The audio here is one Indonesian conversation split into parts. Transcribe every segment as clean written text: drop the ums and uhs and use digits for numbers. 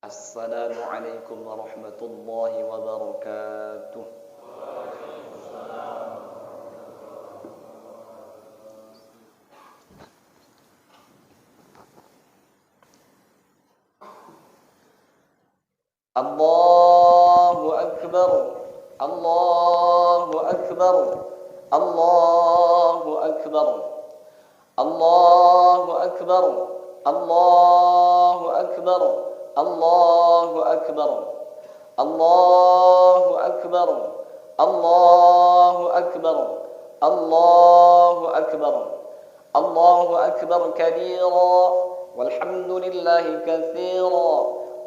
Assalamualaikum warahmatullahi wabarakatuh. Allahu Akbar, Allahu Akbar, Allahu Akbar, Allahu Akbar, Allahu Akbar, Allahu Akbar, Allahu Akbar, Allahu Akbar, Allahu Akbar, Allahu Akbar kabira, walhamdulillahi katsira,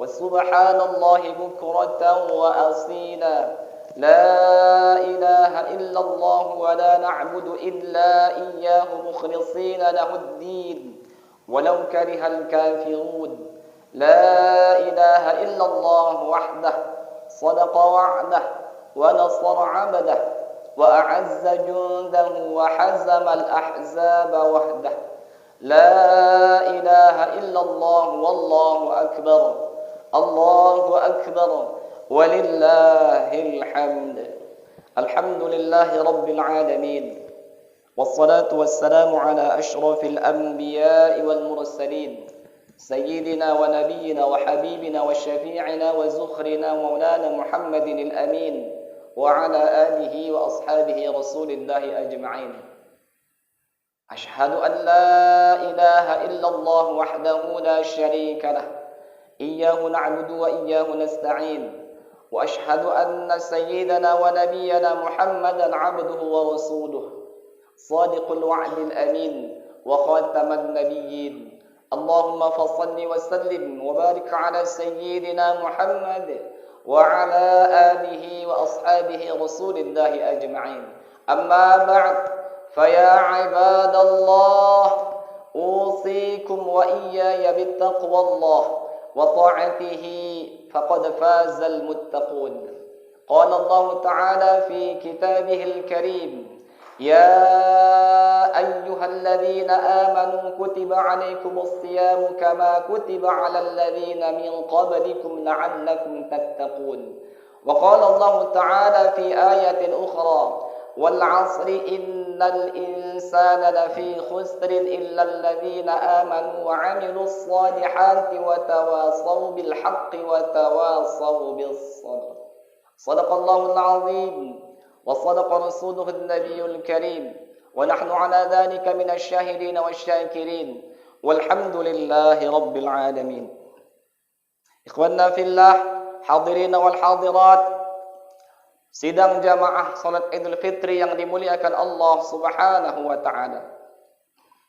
wa subhanallahi bukratan wa asila. لا إله إلا الله ولا نعبد إلا إياه مخلصين له الدين ولو كره الكافرون. لا إله إلا الله وحده صدق وعده ونصر عبده وأعز جنده وحزم الأحزاب وحده. لا إله إلا الله والله أكبر. الله أكبر ولله الحمد. الحمد لله رب العالمين، والصلاة والسلام على أشرف الأنبياء والمرسلين، سيدنا ونبينا وحبيبنا وشفيعنا وزخرنا مولانا محمد الأمين، وعلى آله وأصحابه رسول الله أجمعين. أشهد أن لا إله إلا الله وحده لا شريك له، إياه نعبد وإياه نستعين. وأشهد أن سيدنا ونبينا محمدا عبده ورسوله، صادق الوعد الأمين وخاتم النبيين. اللهم فصل وسلم وبارك على سيدنا محمد وعلى آله وأصحابه رسول الله أجمعين. أما بعد، فيا عباد الله، أوصيكم وإياي بالتقوى الله وطاعته فقد فاز المتقون. قال الله تعالى في كتابه الكريم: يا أيها الذين آمنوا كتب عليكم الصيام كما كتب على الذين من قبلكم لعلكم تتقون. وقال الله تعالى في آية أخرى: والعصر إن الإنسان لفي خسر إلا الذين آمنوا وعملوا الصالحات وتواصوا بالحق وتواصوا بالصبر. صدق الله العظيم وصدق رسوله النبي الكريم، ونحن على ذلك من الشاهدين والشاكرين، والحمد لله رب العالمين. إخواننا في الله، حاضرين والحاضرات, sidang jamaah salat Idul Fitri yang dimuliakan Allah Subhanahu wa taala.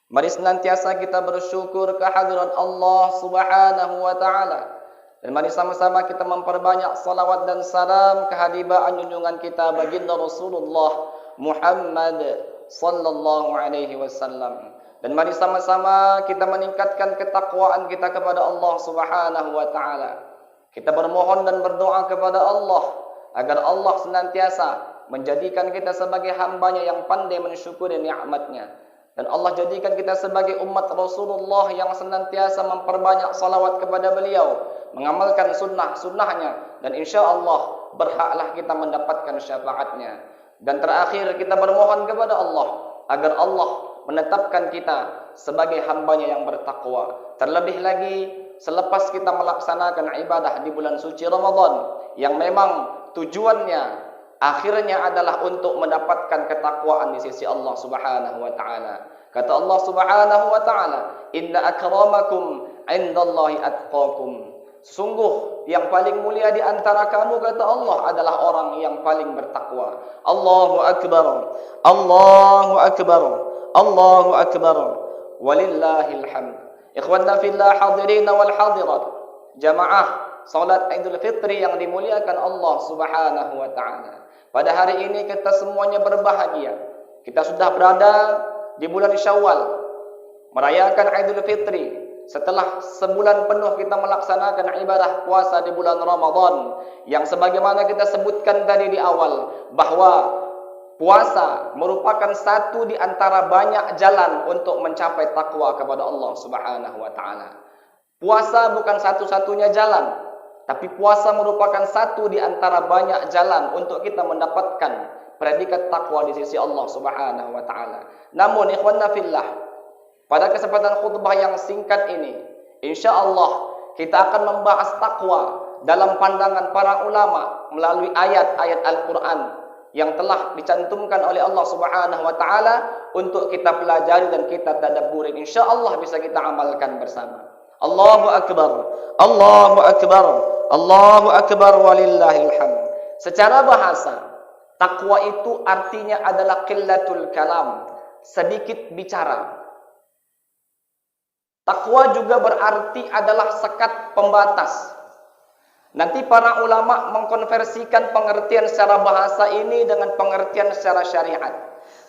Mari senantiasa kita bersyukur kehadiran Allah Subhanahu wa taala, dan mari sama-sama kita memperbanyak salawat dan salam kehadiran junjungan kita baginda Rasulullah Muhammad sallallahu alaihi wasallam. Dan mari sama-sama kita meningkatkan ketakwaan kita kepada Allah Subhanahu wa taala. Kita bermohon dan berdoa kepada Allah agar Allah senantiasa menjadikan kita sebagai hambanya yang pandai mensyukuri nikmatnya. Dan Allah jadikan kita sebagai umat Rasulullah yang senantiasa memperbanyak salawat kepada beliau, mengamalkan sunnah-sunnahnya, dan insya Allah berhaklah kita mendapatkan syafaatnya. Dan terakhir kita bermohon kepada Allah agar Allah menetapkan kita sebagai hambanya yang bertakwa. Terlebih lagi selepas kita melaksanakan ibadah di bulan suci Ramadan yang memang tujuannya akhirnya adalah untuk mendapatkan ketakwaan di sisi Allah Subhanahu wa taala. Kata Allah Subhanahu wa taala, "Inna akramakum 'indallahi atqakum." Sungguh yang paling mulia di antara kamu, kata Allah, adalah orang yang paling bertakwa. Allahu akbar. Allahu akbar. Allahu akbar. Walillahil hamd. Ikhwanna fillah, hadirin wal hadirat, jamaah salat Idul Fitri yang dimuliakan Allah Subhanahu wa taala. Pada hari ini kita semuanya berbahagia. Kita sudah berada di bulan Syawal, merayakan Idul Fitri setelah sebulan penuh kita melaksanakan ibadah puasa di bulan Ramadan, yang sebagaimana kita sebutkan tadi di awal bahwa puasa merupakan satu di antara banyak jalan untuk mencapai takwa kepada Allah Subhanahu wa taala. Puasa bukan satu-satunya jalan, Tapi puasa merupakan satu di antara banyak jalan untuk kita mendapatkan predikat takwa di sisi Allah Subhanahu wa taala. Namun ikhwanna fillah, pada kesempatan khutbah yang singkat ini, insyaallah kita akan membahas takwa dalam pandangan para ulama melalui ayat-ayat Al-Qur'an yang telah dicantumkan oleh Allah Subhanahu wa taala untuk kita pelajari dan kita tadabburi. Insyaallah bisa kita amalkan bersama. Allahu akbar. Allahu akbar. Allahu akbar walillahil hamd. Secara bahasa, takwa itu artinya adalah qillatul kalam, sedikit bicara. Takwa juga berarti adalah sekat pembatas. Nanti para ulama mengkonversikan pengertian secara bahasa ini dengan pengertian secara syariat.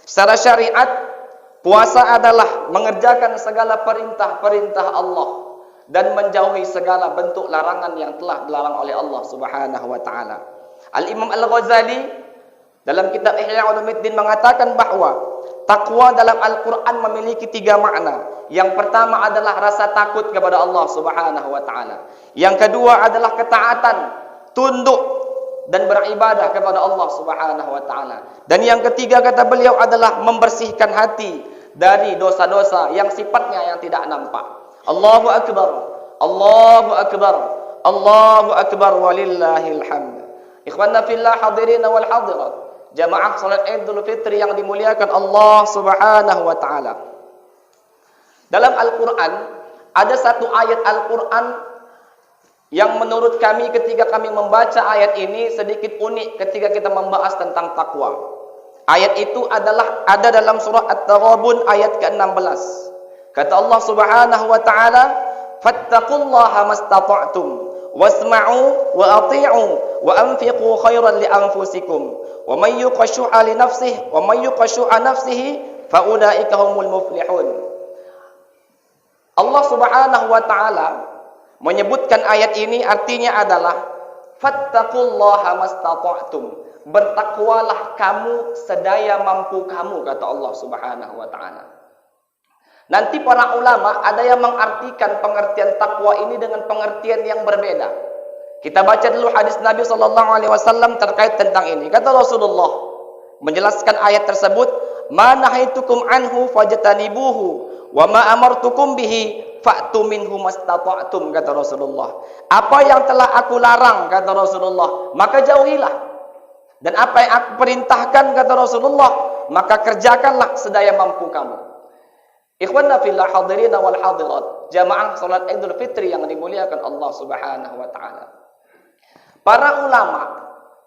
Secara syariat, puasa adalah mengerjakan segala perintah-perintah Allah dan menjauhi segala bentuk larangan yang telah dilarang oleh Allah Subhanahu wa taala. Al-Imam Al-Ghazali dalam kitab Ihya Ulumuddin mengatakan bahwa takwa dalam Al-Qur'an memiliki 3 makna. Yang pertama adalah rasa takut kepada Allah Subhanahu wa taala. Yang kedua adalah ketaatan, tunduk dan beribadah kepada Allah Subhanahu wa taala. Dan yang ketiga kata beliau adalah membersihkan hati dari dosa-dosa yang sifatnya yang tidak nampak. Allahu akbar. Allahu akbar. Allahu akbar walillahil hamd. Ikhwanna fillah hadirin wal hadirat. Jamaah salat Idul Fitri yang dimuliakan Allah Subhanahu wa taala. Dalam Al-Qur'an ada satu ayat Al-Qur'an yang menurut kami ketika kami membaca ayat ini sedikit unik ketika kita membahas tentang takwa. Ayat itu adalah ada dalam surah At-Taghabun ayat ke-16. Kata Allah Subhanahu wa taala, "Fattaqullaha mastata'tum wasma'u wa ati'u wa anfiqu khairan li anfusikum wa may yuqashu'a li nafsihi wa may yuqashu'a nafsihi fa ulaika humul muflihun." Allah Subhanahu wa taala menyebutkan ayat ini artinya adalah fattaqullaha mastata'tum. Bertakwalah kamu sedaya mampu kamu, kata Allah Subhanahu wa taala. Nanti para ulama ada yang mengartikan pengertian takwa ini dengan pengertian yang berbeda. Kita baca dulu hadis Nabi sallallahu alaihi wasallam terkait tentang ini. Kata Rasulullah menjelaskan ayat tersebut, "Ma nahaitukum anhu fajtanibuhu wa ma amartukum bihi fa'tu minhu mastata'tum," kata Rasulullah. Apa yang telah aku larang, kata Rasulullah, maka jauhilah. Dan apa yang aku perintahkan, kata Rasulullah, maka kerjakanlah sedaya mampu kamu. Ikhwanna fillah hadirin wal hadirat, jamaah salat Idul Fitri yang dimuliakan Allah Subhanahu wa taala. Para ulama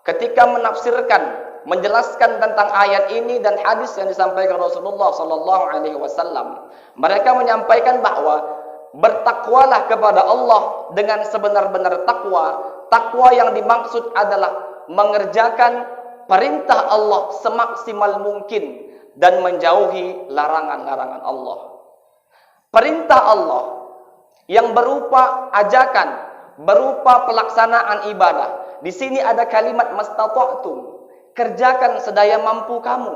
ketika menafsirkan, menjelaskan tentang ayat ini dan hadis yang disampaikan Rasulullah sallallahu alaihi wasallam, mereka menyampaikan bahwa bertakwalah kepada Allah dengan sebenar-benar takwa. Takwa yang dimaksud adalah mengerjakan perintah Allah semaksimal mungkin dan menjauhi larangan-larangan Allah. Perintah Allah yang berupa ajakan, berupa pelaksanaan ibadah. Di sini ada kalimat mastata'tum, kerjakan sedaya mampu kamu.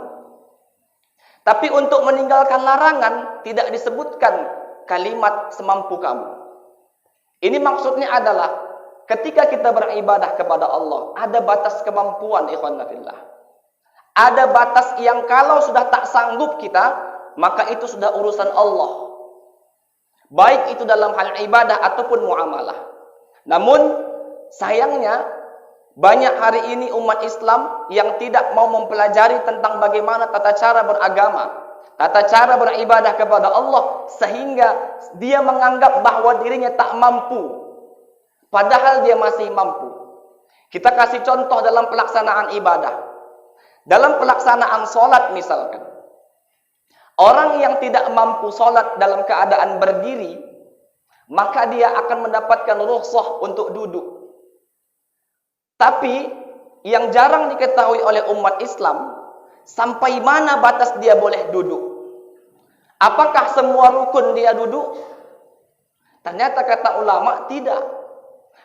Tapi untuk meninggalkan larangan tidak disebutkan kalimat semampu kamu. Ini maksudnya adalah ketika kita beribadah kepada Allah, ada batas kemampuan, ikhwanna fillah. Ada batas yang kalau sudah tak sanggup kita, maka itu sudah urusan Allah. Baik itu dalam hal ibadah ataupun muamalah. Namun sayangnya banyak hari ini umat Islam yang tidak mau mempelajari tentang bagaimana tata cara beragama, tata cara beribadah kepada Allah, sehingga dia menganggap bahwa dirinya tak mampu. Padahal dia masih mampu. Kita kasih contoh dalam pelaksanaan ibadah. Dalam pelaksanaan sholat misalkan. Orang yang tidak mampu sholat dalam keadaan berdiri, maka dia akan mendapatkan rukhsah untuk duduk. Tapi yang jarang diketahui oleh umat Islam, sampai mana batas dia boleh duduk. Apakah semua rukun dia duduk? Ternyata kata ulama tidak.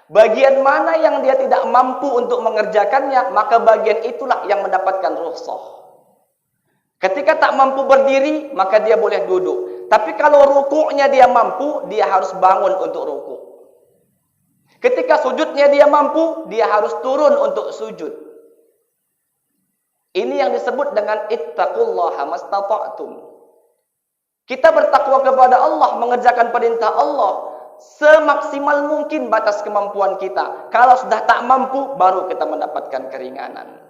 Bagian mana yang dia tidak mampu untuk mengerjakannya, maka bagian itulah yang mendapatkan rukhsah. Ketika tak mampu berdiri, maka dia boleh duduk. Tapi kalau rukuknya dia mampu, dia harus bangun untuk rukuk. Ketika sujudnya dia mampu, dia harus turun untuk sujud. Ini yang disebut dengan ittaqullaha mastata'tum. Kita bertakwa kepada Allah, mengerjakan perintah Allah semaksimal mungkin batas kemampuan kita. Kalau sudah tak mampu, baru kita mendapatkan keringanan.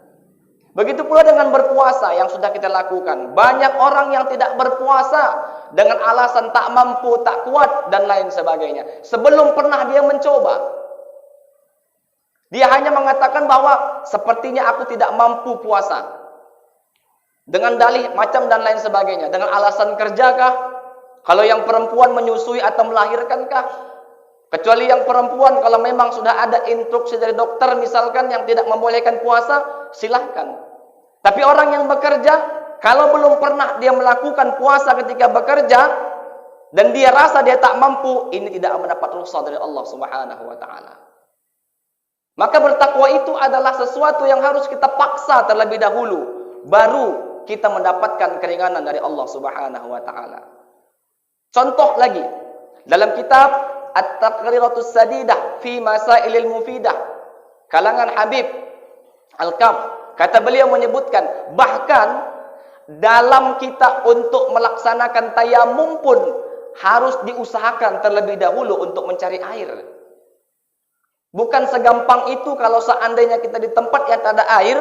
Begitu pula dengan berpuasa yang sudah kita lakukan. Banyak orang yang tidak berpuasa dengan alasan tak mampu, tak kuat, dan lain sebagainya. Sebelum pernah dia mencoba. Dia hanya mengatakan bahwa sepertinya aku tidak mampu puasa. Dengan dalih macam dan lain sebagainya. Dengan alasan kerjakah? Kalau yang perempuan menyusui atau melahirkankah? Kecuali yang perempuan, kalau memang sudah ada instruksi dari dokter misalkan yang tidak membolehkan puasa, silahkan. Tapi orang yang bekerja, kalau belum pernah dia melakukan puasa ketika bekerja, dan dia rasa dia tak mampu, ini tidak mendapat rukhsah dari Allah Subhanahu wa Ta'ala. Maka bertakwa itu adalah sesuatu yang harus kita paksa terlebih dahulu, baru kita mendapatkan keringanan dari Allah Subhanahu wa Ta'ala. Contoh lagi, dalam kitab At-Taqriratus Sadidah fi Masailil Mufidah, kalangan Habib Al-Kaf, kata beliau menyebutkan, bahkan dalam kita untuk melaksanakan tayamum pun harus diusahakan terlebih dahulu untuk mencari air. Bukan segampang itu kalau seandainya kita di tempat yang tak ada air,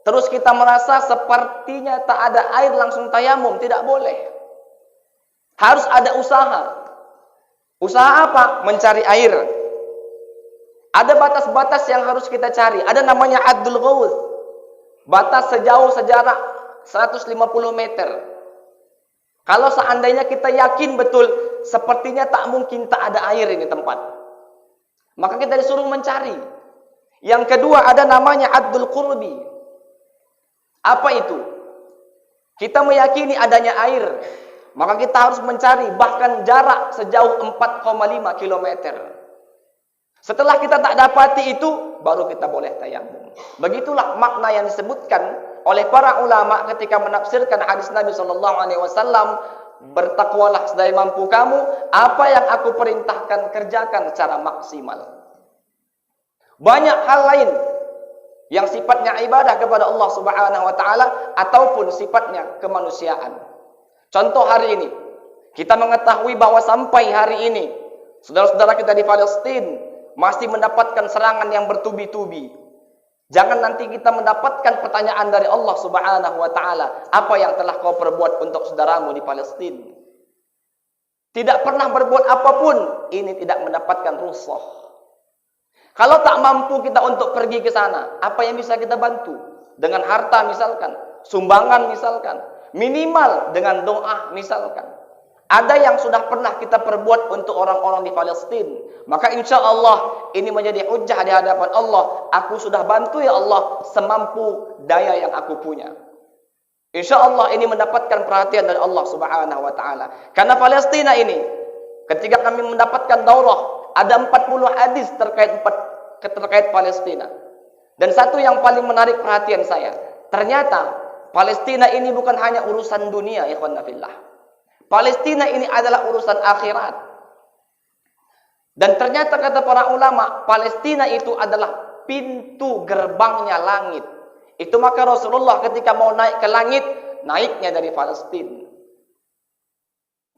terus kita merasa sepertinya tak ada air langsung tayamum, tidak boleh. Harus ada usaha. Usaha apa? Mencari air. Ada batas-batas yang harus kita cari. Ada namanya Addul Ghawth. Batas sejauh sejarak 150 meter. Kalau seandainya kita yakin betul, sepertinya tak mungkin tak ada air ini tempat, maka kita disuruh mencari. Yang kedua ada namanya Addul Qurbi. Apa itu? Kita meyakini adanya air, maka kita harus mencari bahkan jarak sejauh 4,5 kilometer. Setelah kita tak dapati itu, baru kita boleh tayamum. Begitulah makna yang disebutkan oleh para ulama ketika menafsirkan hadis Nabi SAW, bertakwalah sedaya mampu kamu, apa yang aku perintahkan kerjakan secara maksimal. Banyak hal lain yang sifatnya ibadah kepada Allah Subhanahu wa Ta'ala ataupun sifatnya kemanusiaan. Contoh hari ini, kita mengetahui bahwa sampai hari ini saudara-saudara kita di Palestina masih mendapatkan serangan yang bertubi-tubi. Jangan nanti kita mendapatkan pertanyaan dari Allah Subhanahu wa Ta'ala, apa yang telah kau perbuat untuk saudaramu di Palestina? Tidak pernah berbuat apapun, ini tidak mendapatkan rukhsah. Kalau tak mampu kita untuk pergi ke sana, apa yang bisa kita bantu? Dengan harta misalkan, sumbangan misalkan, minimal dengan doa misalkan. Ada yang sudah pernah kita perbuat untuk orang-orang di Palestina, maka insya Allah ini menjadi hujjah di hadapan Allah. Aku sudah bantu ya Allah semampu daya yang aku punya. Insya Allah ini mendapatkan perhatian dari Allah Subhanahu wa Ta'ala. Karena Palestina ini, ketika kami mendapatkan daurah, ada 40 hadis terkait Palestina. Dan satu yang paling menarik perhatian saya, ternyata Palestina ini bukan hanya urusan dunia, ikhwan fillah. Palestina ini adalah urusan akhirat. Dan ternyata kata para ulama, Palestina itu adalah pintu gerbangnya langit. Itu maka Rasulullah ketika mau naik ke langit, naiknya dari Palestina.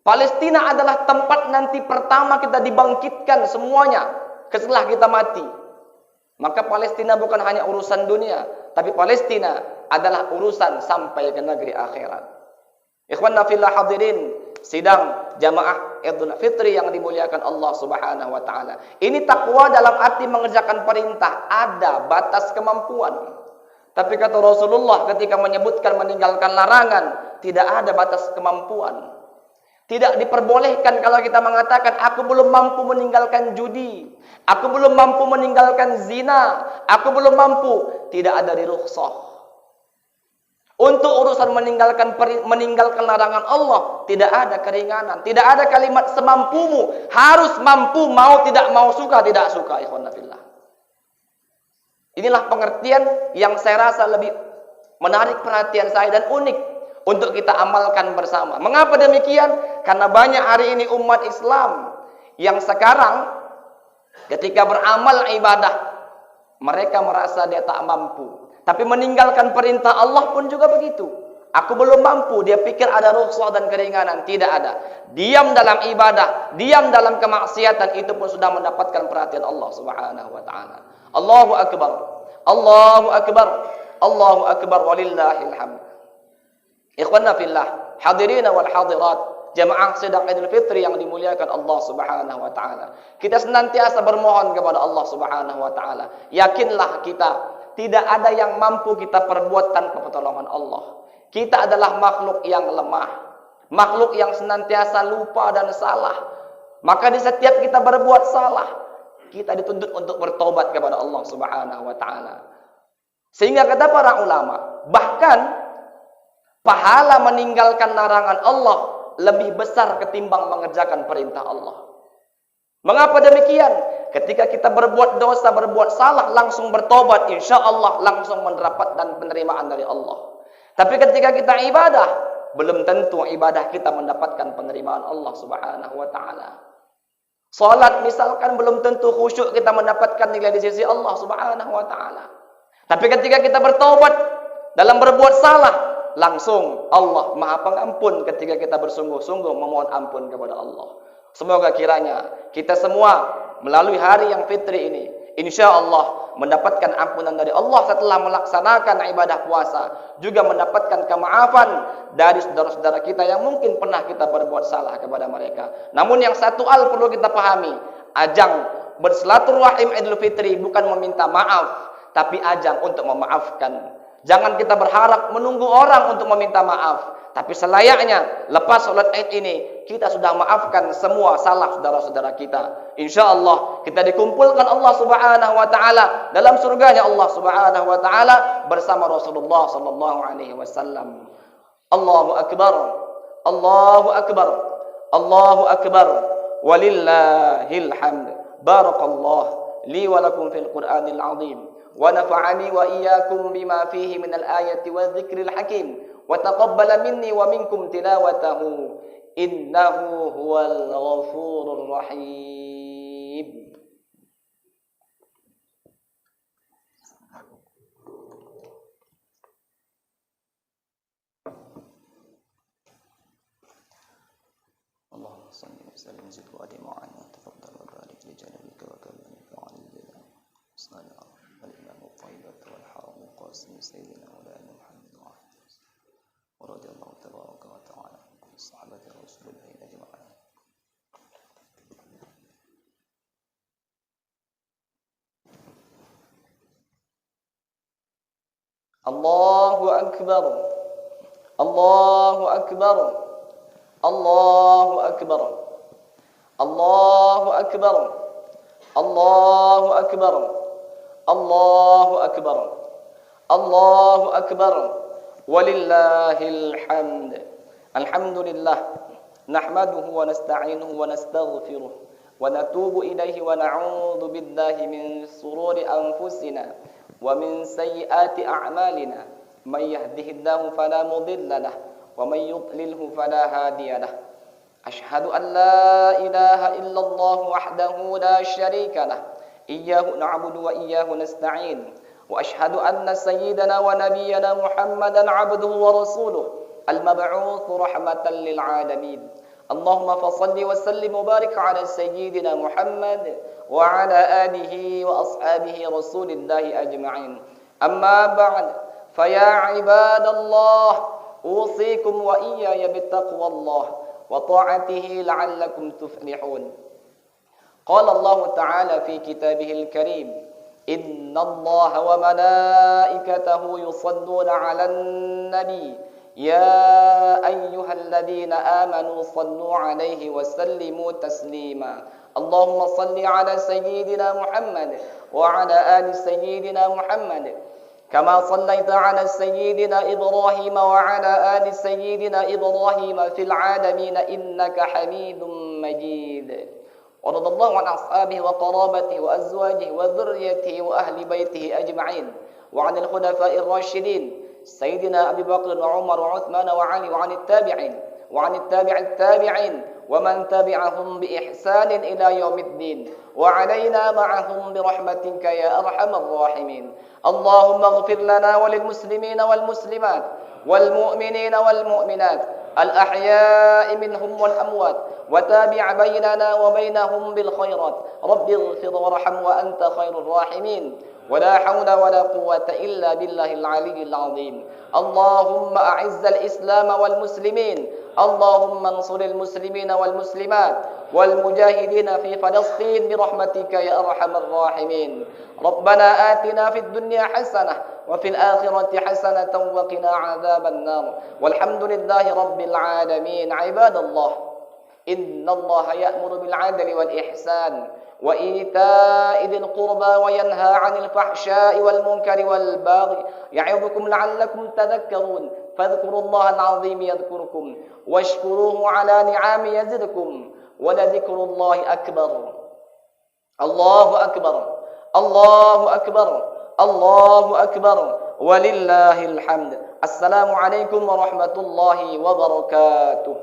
Palestina adalah tempat nanti pertama kita dibangkitkan semuanya setelah kita mati. Maka Palestina bukan hanya urusan dunia, tapi Palestina adalah urusan sampai ke negeri akhirat. Ikhwanna fillah hadirin, sidang jamaah Idul Fitri yang dimuliakan Allah Subhanahu wa Ta'ala. Ini takwa dalam arti mengerjakan perintah, ada batas kemampuan. Tapi kata Rasulullah ketika menyebutkan meninggalkan larangan, tidak ada batas kemampuan. Tidak diperbolehkan kalau kita mengatakan aku belum mampu meninggalkan judi, aku belum mampu meninggalkan zina, aku belum mampu, tidak ada di rukhsah. Untuk urusan meninggalkan larangan Allah, tidak ada keringanan, tidak ada kalimat semampumu, harus mampu, mau tidak mau, suka tidak suka. Ikhwan fillah. Inilah pengertian yang saya rasa lebih menarik perhatian saya dan unik untuk kita amalkan bersama. Mengapa demikian? Karena banyak hari ini umat Islam yang sekarang Ketika beramal ibadah, mereka merasa dia tak mampu. Tapi meninggalkan perintah Allah pun juga begitu. Aku belum mampu, dia pikir ada rukhsah dan keringanan. Tidak ada. Diam dalam ibadah, diam dalam kemaksiatan, itu pun sudah mendapatkan perhatian Allah Subhanahu wa taala. Allahu akbar. Allahu akbar. Allahu akbar walillahil hamd. Ikhwanna fillah, hadirin wal hadirat, jamaah sidang Idul Fitri yang dimuliakan Allah Subhanahu wa taala. Kita senantiasa bermohon kepada Allah Subhanahu wa taala. Yakinlah kita, tidak ada yang mampu kita perbuat tanpa pertolongan Allah. Kita adalah makhluk yang lemah, makhluk yang senantiasa lupa dan salah. Maka di setiap kita berbuat salah, kita dituntut untuk bertobat kepada Allah Subhanahu wa taala. Sehingga kata para ulama, bahkan pahala meninggalkan larangan Allah lebih besar ketimbang mengerjakan perintah Allah. Mengapa demikian? Ketika kita berbuat dosa, berbuat salah, langsung bertobat, insya Allah langsung mendapat dan penerimaan dari Allah. Tapi ketika kita ibadah, belum tentu ibadah kita mendapatkan penerimaan Allah Subhanahu wa taala. Salat misalkan belum tentu khusyuk kita mendapatkan nilai di sisi Allah Subhanahu wa taala. Tapi ketika kita bertobat dalam berbuat salah, langsung Allah Maha Pengampun ketika kita bersungguh-sungguh memohon ampun kepada Allah. Semoga kiranya kita semua melalui hari yang fitri ini, insya Allah mendapatkan ampunan dari Allah setelah melaksanakan ibadah puasa, juga mendapatkan kemaafan dari saudara-saudara kita yang mungkin pernah kita berbuat salah kepada mereka. Namun yang satu hal perlu kita pahami, ajang bersilaturahim Idul Fitri bukan meminta maaf, tapi ajang untuk memaafkan. Jangan kita berharap menunggu orang untuk meminta maaf. Tapi selayaknya lepas sholat Id ini, kita sudah maafkan semua salah saudara-saudara kita. Insya Allah kita dikumpulkan Allah Subhanahu wa taala dalam surganya Allah Subhanahu wa taala bersama Rasulullah sallallahu alaihi wasallam. Allahu akbar. Allahu akbar. Allahu akbar. Walillahil hamd. Barakallahu li wa lakum fil Qur'anil azim. ونفعني وإياكم بما فيه من الآية والذكر الحكيم وتقبل مني ومنكم تلاوته إنه هو الغفور الرحيم. اللهم صل وسلم وزد وأدم وعنا وتفضل وبارك لجلالك وكرمك وعلى الجلال والصلاة الإمام الطيبة والحرم القاسم سيدنا مولانا محمد وعلى ورضي الله تبارك وتعالى عن الصحابة رسول الله أجمعين. الله أكبر. الله أكبر. الله أكبر. الله أكبر. الله أكبر. الله أكبر. الله أكبر ولله الحمد. الحمد لله نحمده ونستعينه ونستغفره ونتوب إليه ونعوذ بالله من شرور أنفسنا ومن سيئات أعمالنا. من يهده الله فلا مضل له ومن يضلله فلا هادي له. أشهد أن لا إله إلا الله وحده لا شريك له إياه نعبد وإياه نستعين. وأشهد أن سيدنا ونبينا محمدا عبده ورسوله المبعوث رحمة للعالمين. اللهم فصل وسلم وبارك على سيدنا محمد وعلى آله وأصحابه رسول الله أجمعين. أما بعد فيا عباد الله أوصيكم وإياي بتقوى الله وطاعته لعلكم تفلحون. قال الله تعالى في كتابه الكريم إن الله وملائكته يصلون على النبي يا أيها الذين آمنوا صلوا عليه وسلموا تسليما. اللهم صل على سيدنا محمد وعلى آل سيدنا محمد كما صليت على سيدنا إبراهيم وعلى آل سيدنا إبراهيم في العالمين إنك حميد مجيد. ورضي الله عن أصحابه وقرابته وأزواجه وذريته وأهل بيته أجمعين وعن الخلفاء الراشدين سيدنا أبي بكر وعمر وعثمان وعلي وعن التابعين وعن التابعين ومن تبعهم بإحسان إلى يوم الدين وعلينا معهم برحمتك يا أرحم الراحمين. اللهم اغفر لنا وللمسلمين والمسلمات والمؤمنين والمؤمنات الأحياء منهم والأموات وتابع بيننا وبينهم بالخيرات. رب اغفر وارحم وأنت خير الراحمين. ولا حول ولا قوة إلا بالله العلي العظيم. اللهم أعز الإسلام والمسلمين. اللهم انصر المسلمين والمسلمات والمجاهدين في فلسطين برحمتك يا أرحم الراحمين. ربنا آتنا في الدنيا حسنة وفي الآخرة حسنة وقنا عذاب النار. والحمد لله رب العالمين. عباد الله، إن الله يأمر بالعدل والإحسان وإيتاء ذي القربى وينهى عن الفحشاء والمنكر والبغي يعظكم لعلكم تذكرون. فاذكروا الله العظيم يذكركم واشكروه على نعمه يزدكم ولذكر الله أكبر. الله أكبر، الله أكبر، الله أكبر، ولله الحمد. السلام عليكم ورحمة الله وبركاته.